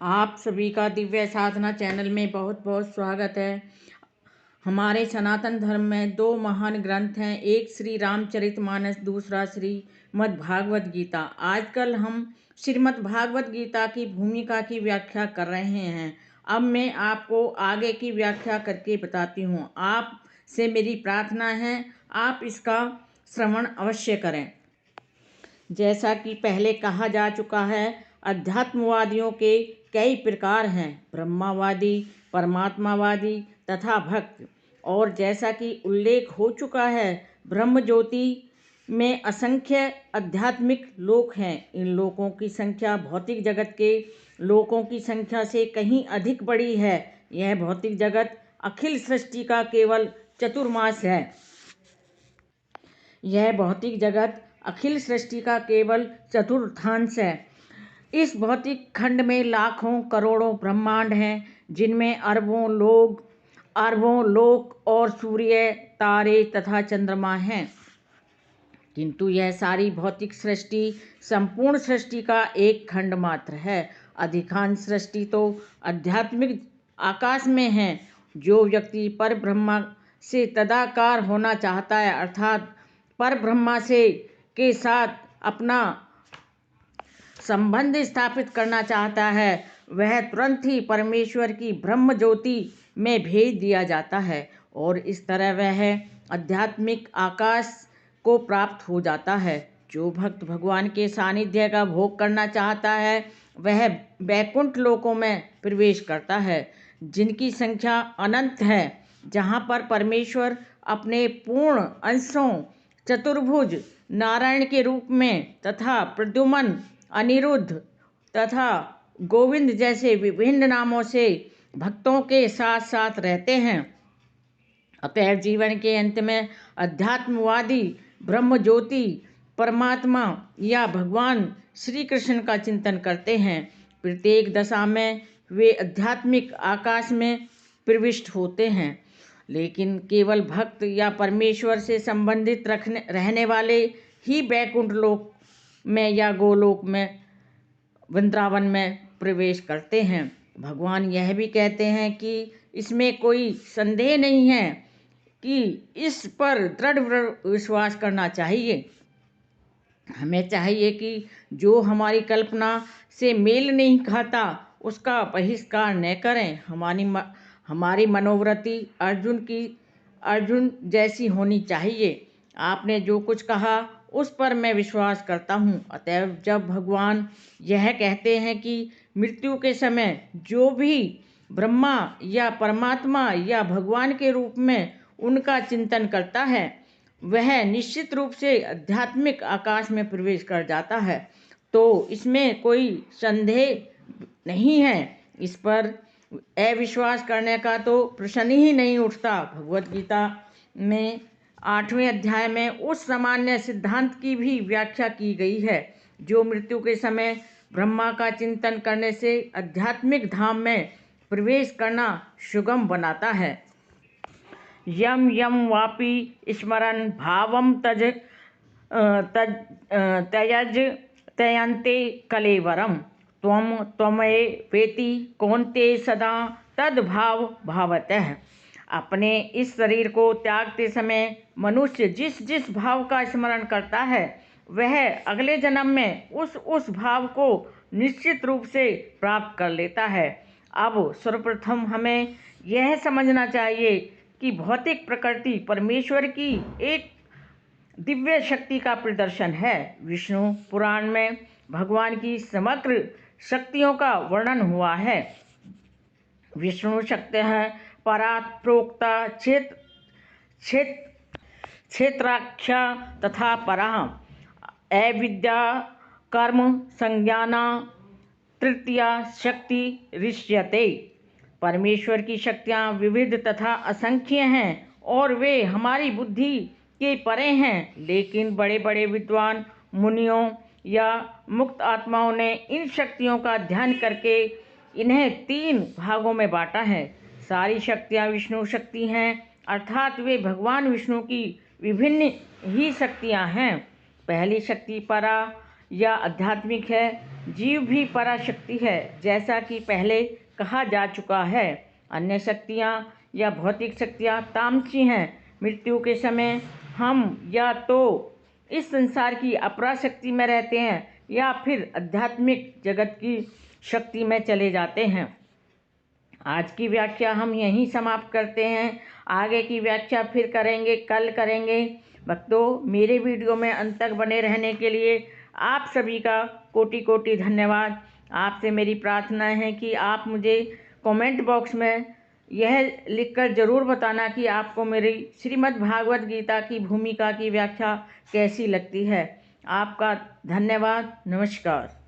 आप सभी का दिव्य साधना चैनल में बहुत बहुत स्वागत है। हमारे सनातन धर्म में दो महान ग्रंथ हैं, एक श्री रामचरितमानस, दूसरा श्रीमद् भागवत गीता। आजकल हम श्रीमद् भागवत गीता की भूमिका की व्याख्या कर रहे हैं। अब मैं आपको आगे की व्याख्या करके बताती हूँ। आप से मेरी प्रार्थना है, आप इसका श्रवण अवश्य करें। जैसा कि पहले कहा जा चुका है, अध्यात्मवादियों के कई प्रकार हैं, ब्रह्मावादी, परमात्मावादी तथा भक्त। और जैसा कि उल्लेख हो चुका है, ब्रह्म ज्योति में असंख्य आध्यात्मिक लोक हैं। इन लोकों की संख्या भौतिक जगत के लोकों की संख्या से कहीं अधिक बड़ी है। यह भौतिक जगत अखिल सृष्टि का केवल चतुर्मास है। यह भौतिक जगत अखिल सृष्टि का केवल चतुर्थांश है। इस भौतिक खंड में लाखों करोड़ों ब्रह्मांड हैं, जिनमें अरबों लोक और सूर्य, तारे तथा चंद्रमा हैं। किंतु यह सारी भौतिक सृष्टि संपूर्ण सृष्टि का एक खंड मात्र है। अधिकांश सृष्टि तो आध्यात्मिक आकाश में है। जो व्यक्ति पर ब्रह्मा से तदाकार होना चाहता है, अर्थात पर ब्रह्मा से के साथ अपना संबंध स्थापित करना चाहता है, वह तुरंत ही परमेश्वर की ब्रह्म ज्योति में भेज दिया जाता है और इस तरह वह आध्यात्मिक आकाश को प्राप्त हो जाता है। जो भक्त भगवान के सानिध्य का भोग करना चाहता है, वह वैकुंठ लोकों में प्रवेश करता है, जिनकी संख्या अनंत है, जहाँ पर परमेश्वर अपने पूर्ण अंशों चतुर्भुज नारायण के रूप में तथा प्रद्युम्न, अनिरुद्ध तथा गोविंद जैसे विभिन्न नामों से भक्तों के साथ साथ रहते हैं। अतएव जीवन के अंत में अध्यात्मवादी ब्रह्म ज्योति, परमात्मा या भगवान श्री कृष्ण का चिंतन करते हैं। प्रत्येक दशा में वे आध्यात्मिक आकाश में प्रविष्ट होते हैं। लेकिन केवल भक्त या परमेश्वर से संबंधित रहने वाले ही वैकुंठ लोक में या गोलोक में, वृंदावन में प्रवेश करते हैं। भगवान यह भी कहते हैं कि इसमें कोई संदेह नहीं है कि इस पर दृढ़ विश्वास करना चाहिए। हमें चाहिए कि जो हमारी कल्पना से मेल नहीं खाता, उसका बहिष्कार न करें। हमारी मनोवृत्ति अर्जुन जैसी होनी चाहिए। आपने जो कुछ कहा उस पर मैं विश्वास करता हूँ। अतएव जब भगवान यह कहते हैं कि मृत्यु के समय जो भी ब्रह्मा या परमात्मा या भगवान के रूप में उनका चिंतन करता है, वह निश्चित रूप से आध्यात्मिक आकाश में प्रवेश कर जाता है, तो इसमें कोई संदेह नहीं है। इस पर अविश्वास करने का तो प्रश्न ही नहीं उठता। भगवत गीता में 8वें अध्याय में उस सामान्य सिद्धांत की भी व्याख्या की गई है, जो मृत्यु के समय ब्रह्मा का चिंतन करने से आध्यात्मिक धाम में प्रवेश करना सुगम बनाता है। यम यम वापि स्मरन् भावम त्यज त्यन्ते कलेवरम त्वमे वेति कौन्ते सदा तद्भाव भावतः। अपने इस शरीर को त्यागते समय मनुष्य जिस जिस भाव का स्मरण करता है, वह अगले जन्म में उस भाव को निश्चित रूप से प्राप्त कर लेता है। अब सर्वप्रथम हमें यह समझना चाहिए कि भौतिक प्रकृति परमेश्वर की एक दिव्य शक्ति का प्रदर्शन है। विष्णु पुराण में भगवान की समग्र शक्तियों का वर्णन हुआ है। विष्णु शक्ति है परात् प्रोक्ता क्षेत्राख्या तथा परा अविद्या कर्म संज्ञाना तृतीया शक्ति ऋष्यते। परमेश्वर की शक्तियाँ विविध तथा असंख्य हैं और वे हमारी बुद्धि के परे हैं, लेकिन बड़े बड़े विद्वान मुनियों या मुक्त आत्माओं ने इन शक्तियों का ध्यान करके इन्हें 3 भागों में बांटा है। सारी शक्तियाँ विष्णु शक्ति हैं, अर्थात वे भगवान विष्णु की विभिन्न ही शक्तियाँ हैं। पहली शक्ति परा या आध्यात्मिक है। जीव भी पराशक्ति है, जैसा कि पहले कहा जा चुका है। अन्य शक्तियाँ या भौतिक शक्तियाँ तामसी हैं। मृत्यु के समय हम या तो इस संसार की अपराशक्ति में रहते हैं या फिर आध्यात्मिक जगत की शक्ति में चले जाते हैं। आज की व्याख्या हम यहीं समाप्त करते हैं। आगे की व्याख्या फिर करेंगे, कल करेंगे। भक्तों, मेरे वीडियो में अंत तक बने रहने के लिए आप सभी का कोटि कोटि धन्यवाद। आपसे मेरी प्रार्थना है कि आप मुझे कमेंट बॉक्स में यह लिखकर ज़रूर बताना कि आपको मेरी श्रीमद् भागवत गीता की भूमिका की व्याख्या कैसी लगती है। आपका धन्यवाद। नमस्कार।